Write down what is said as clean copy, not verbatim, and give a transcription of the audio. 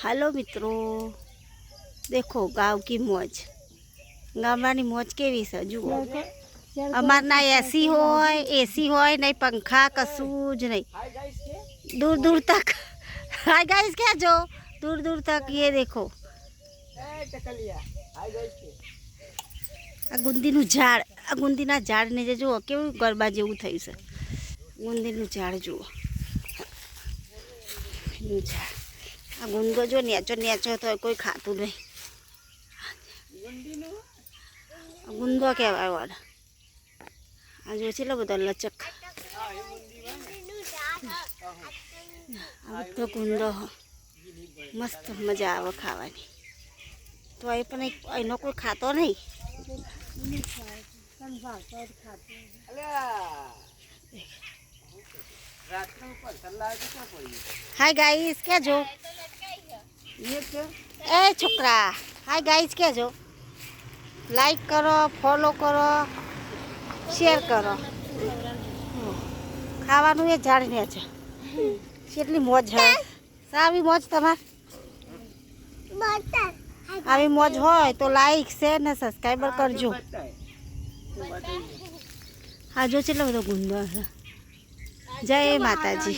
Hello मित्रों, देखो गाँव की मौज, गामडानी मौज केवी छे जुओ। अमार ना एसी होय नहीं पंखा कशुं ज नहीं। दूर दूर तक हाय गाइस क्या जो दूर दूर तक ये देखो आ गुंदीनुं झाड़, आ गुंदीना झाड़ने जे जुओ केवुं गरबा जेवुं थयुं छे। गुंदीनुं झाड़ जुओ, आ गुंदो जो નેચો નેચો तो कोई खातुं नहीं। गुंदो कहेवाय वाला आ जो छेटलो बधो लचक आ बधो गुंदो मस्त मजा आवे खावानी। तो ए पण एनो कोई खातो नहीं। हाय गाइस क्या जो ए छोकरा हाय गाइस क्या जो लाइक करो, फॉलो करो, शेर करो। खावानुं ए झाड़ने छे કેટલી મોજ है આવી મોજ તમાર આવી મોજ હોય તો લાઈક શેર ને સબસ્ક્રાઇબર કરજો। આ જો કેટલો બધો ગુંદો છે। જય માતાજી।